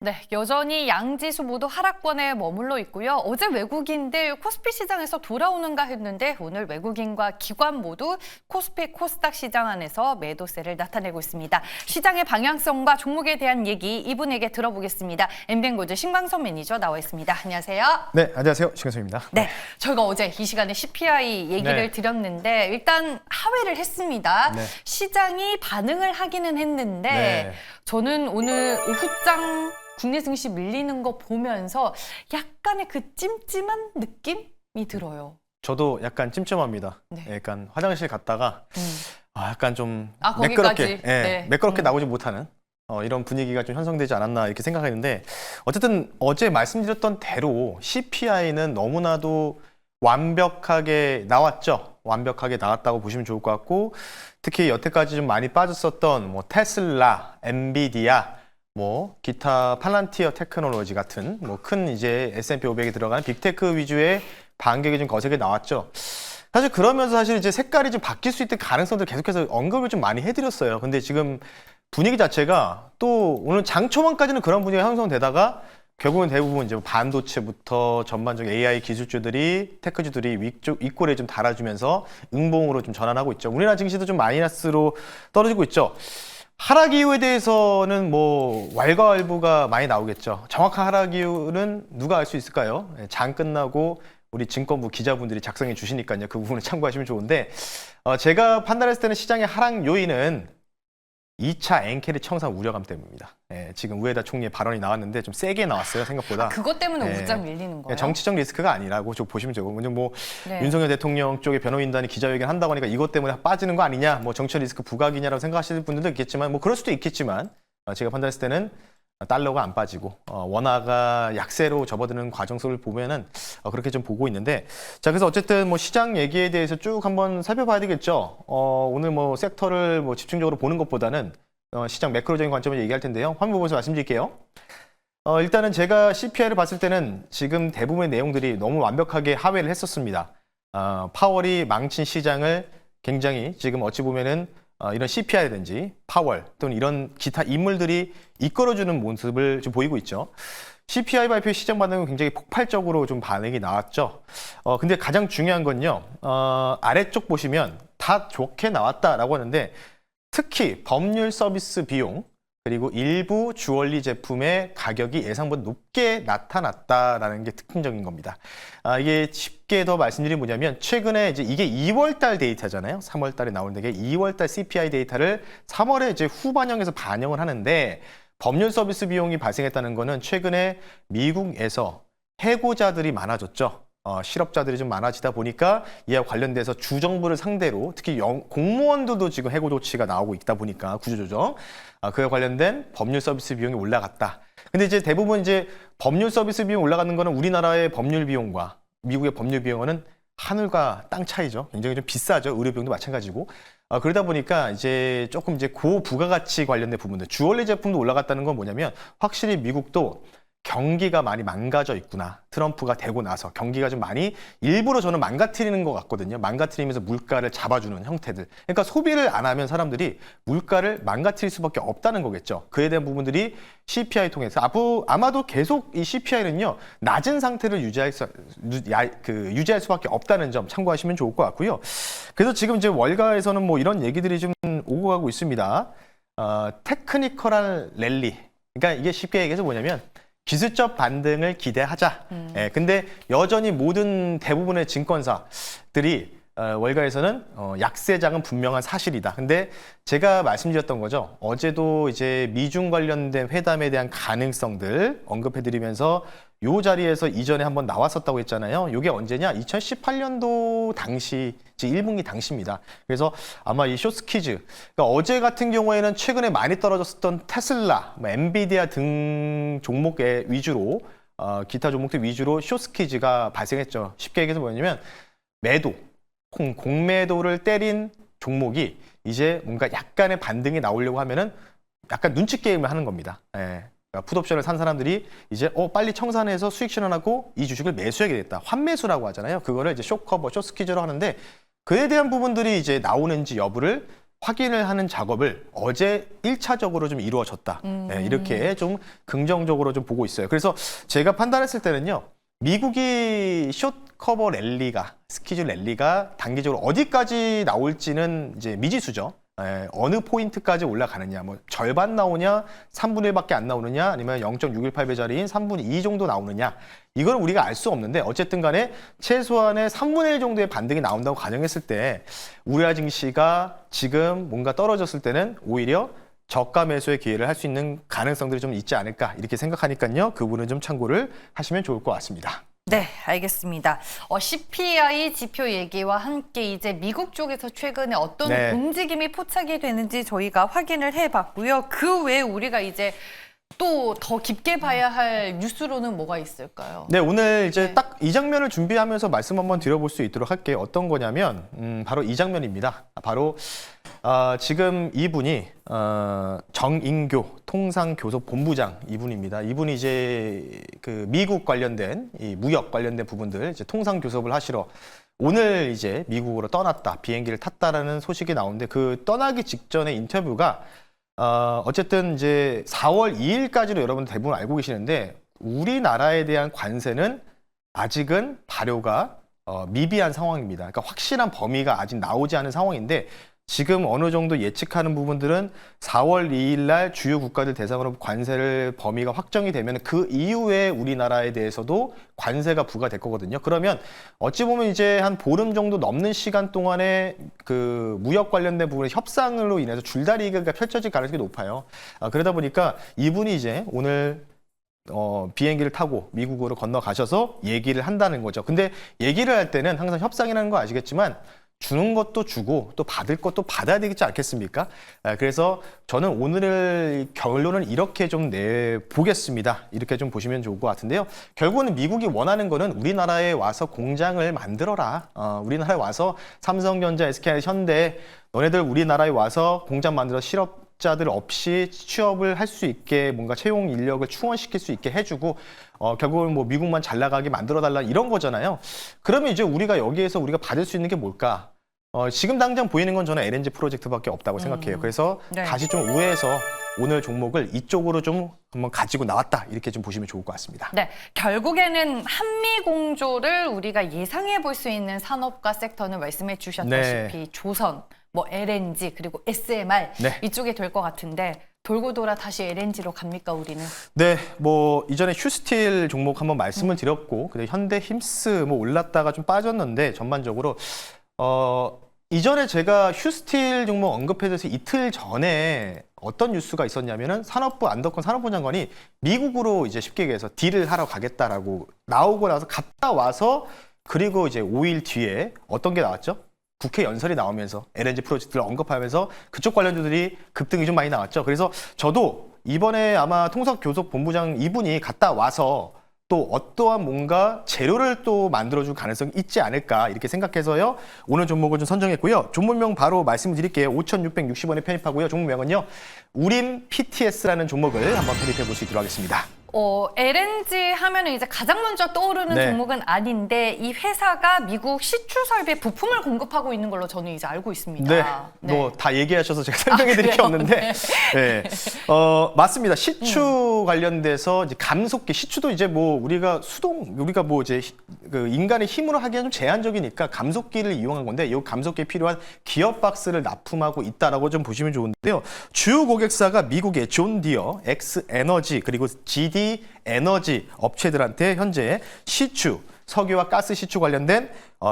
네, 여전히 양지수 모두 하락권에 머물러 있고요. 어제 외국인들 코스피 시장에서 돌아오는가 했는데 오늘 외국인과 기관 모두 코스피 코스닥 시장 안에서 매도세를 나타내고 있습니다. 시장의 방향성과 종목에 대한 얘기 이분에게 들어보겠습니다. 엠뱅고즈 신광선 매니저 나와 있습니다. 안녕하세요. 네, 안녕하세요. 신광선입니다. 네, 저희가 어제 이 시간에 CPI 얘기를 드렸는데 일단 하회를 했습니다. 네. 시장이 반응을 하기는 했는데 네. 저는 오늘 오후장 국내 증시 밀리는 거 보면서 약간의 그 찜찜한 느낌이 들어요. 저도 약간 찜찜합니다. 네. 약간 화장실 갔다가 약간 좀 거기까지. 매끄럽게, 네. 매끄럽게 나오지 못하는 이런 분위기가 좀 형성되지 않았나 이렇게 생각했는데 어쨌든 어제 말씀드렸던 대로 CPI는 너무나도 완벽하게 나왔죠. 완벽하게 나왔다고 보시면 좋을 것 같고 특히 여태까지 좀 많이 빠졌었던 뭐 테슬라, 엔비디아 뭐 기타 팔란티어 테크놀로지 같은 뭐 큰 이제 S&P 500에 들어가는 빅테크 위주의 반격이 좀 거세게 나왔죠. 사실 그러면서 사실 이제 색깔이 좀 바뀔 수 있는 가능성들 계속해서 언급을 좀 많이 해드렸어요. 근데 지금 분위기 자체가 또 오늘 장 초반까지는 그런 분위기가 형성되다가 결국은 대부분 이제 반도체부터 전반적인 AI 기술주들이 테크주들이 윗골에 좀 달아주면서 응봉으로 좀 전환하고 있죠. 우리나라 증시도 좀 마이너스로 떨어지고 있죠. 하락 이유에 대해서는 뭐 왈가왈부가 많이 나오겠죠. 정확한 하락 이유는 누가 알 수 있을까요? 장 끝나고 우리 증권부 기자분들이 작성해 주시니까요. 그 부분을 참고하시면 좋은데 제가 판단했을 때는 시장의 하락 요인은 2차 엔캐리 청산 우려감 때문입니다. 지금 우에다 총리의 발언이 나왔는데 좀 세게 나왔어요, 생각보다. 그것 때문에 오후장 밀리는 거예요? 정치적 리스크가 아니라고 좀 보시면 되고, 뭐 네. 윤석열 대통령 쪽의 변호인단이 기자회견 한다고 하니까 이것 때문에 빠지는 거 아니냐, 뭐 정치적 리스크 부각이냐라고 생각하시는 분들도 있겠지만, 뭐 그럴 수도 있겠지만, 제가 판단했을 때는 달러가 안 빠지고 원화가 약세로 접어드는 과정 속을 보면은 그렇게 좀 보고 있는데, 자 그래서 어쨌든 뭐 시장 얘기에 대해서 쭉 한번 살펴봐야 되겠죠. 오늘 뭐 섹터를 뭐 집중적으로 보는 것보다는 시장 매크로적인 관점을 얘기할 텐데요. 화면 보면서 말씀드릴게요. 일단은 제가 CPI를 봤을 때는 지금 대부분의 내용들이 너무 완벽하게 하회를 했었습니다. 파월이 망친 시장을 굉장히 지금 어찌 보면은 이런 CPI라든지 파월 또는 이런 기타 인물들이 이끌어주는 모습을 좀 보이고 있죠. CPI 발표 시장 반응은 굉장히 폭발적으로 좀 반응이 나왔죠. 근데 가장 중요한 건요. 아래쪽 보시면 다 좋게 나왔다라고 하는데 특히 법률 서비스 비용 그리고 일부 주얼리 제품의 가격이 예상보다 높게 나타났다라는 게 특징적인 겁니다. 이게 쉽게 더 말씀드리면 뭐냐면 최근에 이제 이게 2월 달 데이터잖아요. 3월 달에 나오는 게 2월 달 CPI 데이터를 3월에 이제 후반형에서 반영을 하는데 법률 서비스 비용이 발생했다는 거는 최근에 미국에서 해고자들이 많아졌죠. 실업자들이 좀 많아지다 보니까 이와 관련돼서 주정부를 상대로 특히 공무원들도 지금 해고 조치가 나오고 있다 보니까 구조조정 그에 관련된 법률 서비스 비용이 올라갔다. 근데 이제 대부분 이제 법률 서비스 비용 올라가는 거는 우리나라의 법률 비용과 미국의 법률 비용은 하늘과 땅 차이죠. 굉장히 좀 비싸죠. 의료 비용도 마찬가지고. 그러다 보니까 이제 조금 이제 고부가가치 관련된 부분들 주얼리 제품도 올라갔다는 건 뭐냐면 확실히 미국도 경기가 많이 망가져 있구나. 트럼프가 되고 나서 경기가 좀 많이 일부러 저는 망가뜨리는 것 같거든요. 망가뜨리면서 물가를 잡아주는 형태들. 그러니까 소비를 안 하면 사람들이 물가를 망가뜨릴 수밖에 없다는 거겠죠. 그에 대한 부분들이 CPI 통해서 아마도 계속 이 CPI는요. 낮은 상태를 유지할 수밖에 없다는 점 참고하시면 좋을 것 같고요. 그래서 지금 이제 월가에서는 뭐 이런 얘기들이 좀 오고 가고 있습니다. 테크니컬한 랠리. 그러니까 이게 쉽게 얘기해서 뭐냐면 기술적 반등을 기대하자. 근데 여전히 모든 대부분의 증권사들이 월가에서는 약세장은 분명한 사실이다. 근데 제가 말씀드렸던 거죠. 어제도 이제 미중 관련된 회담에 대한 가능성들 언급해드리면서 요 자리에서 이전에 한번 나왔었다고 했잖아요. 이게 언제냐? 2018년도 당시, 1분기 당시입니다. 그래서 아마 이 쇼스퀴즈, 그러니까 어제 같은 경우에는 최근에 많이 떨어졌었던 테슬라, 엔비디아 등 종목에 위주로, 기타 종목들 위주로 쇼스퀴즈가 발생했죠. 쉽게 얘기해서 뭐냐면 매도, 공매도를 때린 종목이 이제 뭔가 약간의 반등이 나오려고 하면은 약간 눈치 게임을 하는 겁니다. 풋옵션을 산 사람들이 이제 빨리 청산해서 수익 실현하고 이 주식을 매수하게 됐다. 환매수라고 하잖아요. 그거를 이제 숏커버, 숏스퀴즈로 하는데 그에 대한 부분들이 이제 나오는지 여부를 확인을 하는 작업을 어제 1차적으로 좀 이루어졌다. 이렇게 좀 긍정적으로 좀 보고 있어요. 그래서 제가 판단했을 때는요. 미국이 숏 커버 랠리가 스키즈 랠리가 단기적으로 어디까지 나올지는 이제 미지수죠. 어느 포인트까지 올라가느냐, 뭐 절반 나오냐, 3분의 1밖에 안 나오느냐, 아니면 0.618배짜리인 3분의 2 정도 나오느냐, 이건 우리가 알 수 없는데 어쨌든 간에 최소한의 3분의 1 정도의 반등이 나온다고 가정했을 때 우리나라 증시가 지금 뭔가 떨어졌을 때는 오히려 저가 매수의 기회를 할 수 있는 가능성들이 좀 있지 않을까 이렇게 생각하니까요. 그 부분은 좀 참고를 하시면 좋을 것 같습니다. 네, 알겠습니다. CPI 지표 얘기와 함께 이제 미국 쪽에서 최근에 어떤 네. 움직임이 포착이 되는지 저희가 확인을 해봤고요. 그 외에 우리가 이제 또 더 깊게 봐야 할 뉴스로는 뭐가 있을까요? 네, 오늘 이제 네. 딱 이 장면을 준비하면서 말씀 한번 드려볼 수 있도록 할게요. 어떤 거냐면 바로 이 장면입니다. 바로 지금 이분이 정인교 통상교섭본부장 이분입니다. 이분이 이제 그 미국 관련된 이 무역 관련된 부분들 이제 통상교섭을 하시러 오늘 이제 미국으로 떠났다, 비행기를 탔다라는 소식이 나오는데 그 떠나기 직전의 인터뷰가 어쨌든 이제 4월 2일까지로 여러분 대부분 알고 계시는데 우리나라에 대한 관세는 아직은 발효가 미비한 상황입니다. 그러니까 확실한 범위가 아직 나오지 않은 상황인데 지금 어느 정도 예측하는 부분들은 4월 2일 날 주요 국가들 대상으로 관세를 범위가 확정이 되면 그 이후에 우리나라에 대해서도 관세가 부과될 거거든요. 그러면 어찌 보면 이제 한 보름 정도 넘는 시간 동안에 그 무역 관련된 부분의 협상으로 인해서 줄다리기가 펼쳐질 가능성이 높아요. 그러다 보니까 이분이 이제 오늘 비행기를 타고 미국으로 건너가셔서 얘기를 한다는 거죠. 근데 얘기를 할 때는 항상 협상이라는 거 아시겠지만 주는 것도 주고 또 받을 것도 받아야 되겠지 않겠습니까? 그래서 저는 오늘 결론은 이렇게 좀 내보겠습니다. 이렇게 좀 보시면 좋을 것 같은데요. 결국은 미국이 원하는 거는 우리나라에 와서 공장을 만들어라. 우리나라에 와서 삼성전자, SK, 현대 너네들 우리나라에 와서 공장 만들어 실업자들 없이 취업을 할 수 있게 뭔가 채용 인력을 충원시킬 수 있게 해주고 결국은 뭐 미국만 잘 나가게 만들어달라 이런 거잖아요. 그러면 이제 우리가 여기에서 우리가 받을 수 있는 게 뭘까? 지금 당장 보이는 건 저는 LNG 프로젝트밖에 없다고 생각해요. 그래서 네. 다시 좀 우회해서 오늘 종목을 이쪽으로 좀 한번 가지고 나왔다 이렇게 좀 보시면 좋을 것 같습니다. 네, 결국에는 한미 공조를 우리가 예상해 볼 수 있는 산업과 섹터는 말씀해 주셨다시피 조선, 뭐 LNG 그리고 SMR 네. 이쪽에 될 것 같은데 돌고 돌아 다시 LNG로 갑니까 우리는? 네, 뭐 이전에 휴스틸 종목 한번 말씀을 드렸고, 근데 현대 힘스 뭐 올랐다가 좀 빠졌는데 전반적으로 이전에 제가 휴스틸 종목 언급해줘서 이틀 전에 어떤 뉴스가 있었냐면은 산업부 안덕헌 산업부 장관이 미국으로 이제 쉽게 얘기해서 딜을 하러 가겠다라고 나오고 나서 갔다 와서 그리고 이제 5일 뒤에 어떤 게 나왔죠? 국회 연설이 나오면서 LNG 프로젝트를 언급하면서 그쪽 관련주들이 급등이 좀 많이 나왔죠. 그래서 저도 이번에 아마 통상교섭본부장 이분이 갔다 와서 또 어떠한 뭔가 재료를 또 만들어줄 가능성이 있지 않을까 이렇게 생각해서요. 오늘 종목을 좀 선정했고요. 종목명 바로 말씀드릴게요. 5,660원에 편입하고요. 종목명은요. 우림 PTS라는 종목을 한번 편입해 볼 수 있도록 하겠습니다. LNG 하면은 이제 가장 먼저 떠오르는 네. 종목은 아닌데 이 회사가 미국 시추 설비 부품을 공급하고 있는 걸로 저는 이제 알고 있습니다. 네, 뭐 다 얘기하셔서 제가 설명해 드릴 게 그래요? 없는데, 네. 맞습니다. 시추 관련돼서 이제 감속기, 시추도 이제 뭐 우리가 우리가 뭐 이제 그 인간의 힘으로 하기에는 좀 제한적이니까 감속기를 이용한 건데, 이 감속기에 필요한 기어 박스를 납품하고 있다라고 좀 보시면 좋은데요. 주요 고객사가 미국의 존 디어, 엑스 에너지 그리고 GD 에너지 업체들한테 현재 시추, 석유와 가스 시추 관련된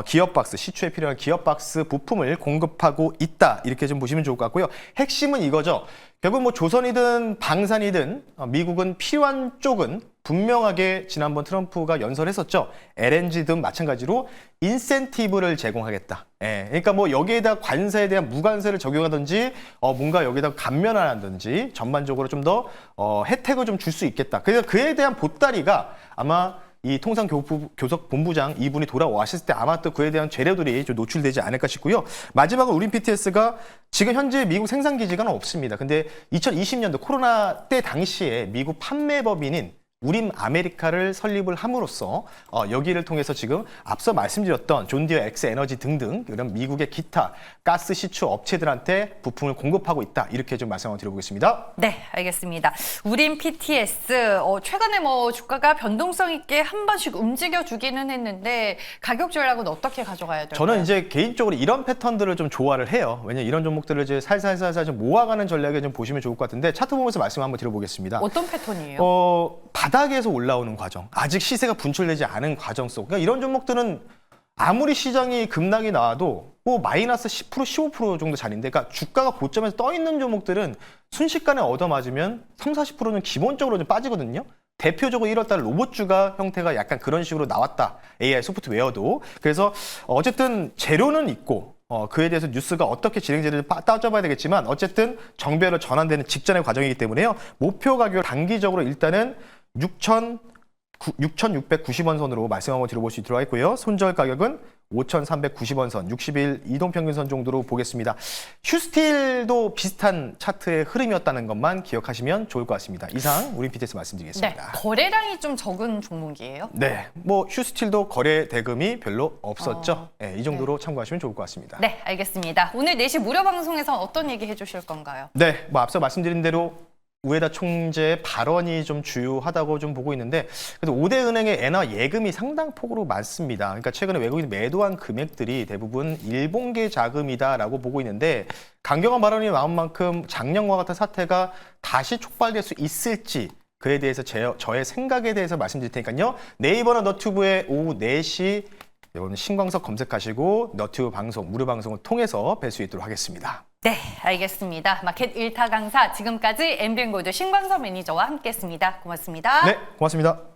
기업박스, 시추에 필요한 기업박스 부품을 공급하고 있다. 이렇게 좀 보시면 좋을 것 같고요. 핵심은 이거죠. 결국 뭐 조선이든 방산이든 미국은 필요한 쪽은 분명하게 지난번 트럼프가 연설했었죠. LNG든 마찬가지로 인센티브를 제공하겠다. 예, 그러니까 뭐 여기에다 관세에 대한 무관세를 적용하든지 뭔가 여기다 감면을 한다든지 전반적으로 좀 더 혜택을 좀 줄 수 있겠다. 그래서 그에 대한 보따리가 아마 이 통상교섭본부장 이분이 돌아왔을 때 아마 또 그에 대한 재료들이 좀 노출되지 않을까 싶고요. 마지막으로 우림 PTS가 지금 현재 미국 생산 기지가 없습니다. 근데 2020년도 코로나 때 당시에 미국 판매 법인인 우림 아메리카를 설립을 함으로써 여기를 통해서 지금 앞서 말씀드렸던 존디어 엑스에너지 등등 이런 미국의 기타 가스 시추 업체들한테 부품을 공급하고 있다. 이렇게 좀 말씀을 드려보겠습니다. 네, 알겠습니다. 우림 PTS 최근에 뭐 주가가 변동성 있게 한 번씩 움직여주기는 했는데 가격 전략은 어떻게 가져가야 될까요? 저는 이제 개인적으로 이런 패턴들을 좀 좋아를 해요. 왜냐면 이런 종목들을 이제 살살살살 좀 모아가는 전략을 좀 보시면 좋을 것 같은데 차트 보면서 말씀 한번 드려보겠습니다. 어떤 패턴이에요? 바닥에서 올라오는 과정, 아직 시세가 분출되지 않은 과정 속, 그러니까 이런 종목들은 아무리 시장이 급락이 나와도 뭐 마이너스 10%, 15% 정도 자리인데, 그러니까 주가가 고점에서 떠 있는 종목들은 순식간에 얻어맞으면 30, 40%는 기본적으로 좀 빠지거든요. 대표적으로 1월달 로봇주가 형태가 약간 그런 식으로 나왔다. AI 소프트웨어도. 그래서 어쨌든 재료는 있고 그에 대해서 뉴스가 어떻게 진행되는지 따져봐야 되겠지만 어쨌든 정배로 전환되는 직전의 과정이기 때문에요. 목표 가격을 단기적으로 일단은 6,690원 선으로 말씀 한번 드려볼 수 있도록 하겠고요. 손절 가격은 5,390원 선, 60일 이동평균선 정도로 보겠습니다. 휴스틸도 비슷한 차트의 흐름이었다는 것만 기억하시면 좋을 것 같습니다. 이상 우림 PTS 네, 말씀드리겠습니다. 거래량이 좀 적은 종목이에요? 네, 뭐 휴스틸도 거래 대금이 별로 없었죠. 네, 이 정도로 참고하시면 좋을 것 같습니다. 네, 알겠습니다. 오늘 4시 무료 방송에서 어떤 얘기 해주실 건가요? 네, 뭐 앞서 말씀드린 대로 우에다 총재의 발언이 좀 주요하다고 좀 보고 있는데, 그래도 5대 은행의 엔화 예금이 상당폭으로 많습니다. 그러니까 최근에 외국인이 매도한 금액들이 대부분 일본계 자금이다라고 보고 있는데, 강경한 발언이 나온 만큼 작년과 같은 사태가 다시 촉발될 수 있을지 그에 대해서 저의 생각에 대해서 말씀드릴 테니까요. 네이버나 너튜브에 오후 4시 여러분 신광석 검색하시고 너튜브 방송, 무료 방송을 통해서 뵐 수 있도록 하겠습니다. 네, 알겠습니다. 마켓 1타 강사 지금까지 MBN골드 신광서 매니저와 함께했습니다. 고맙습니다. 네, 고맙습니다.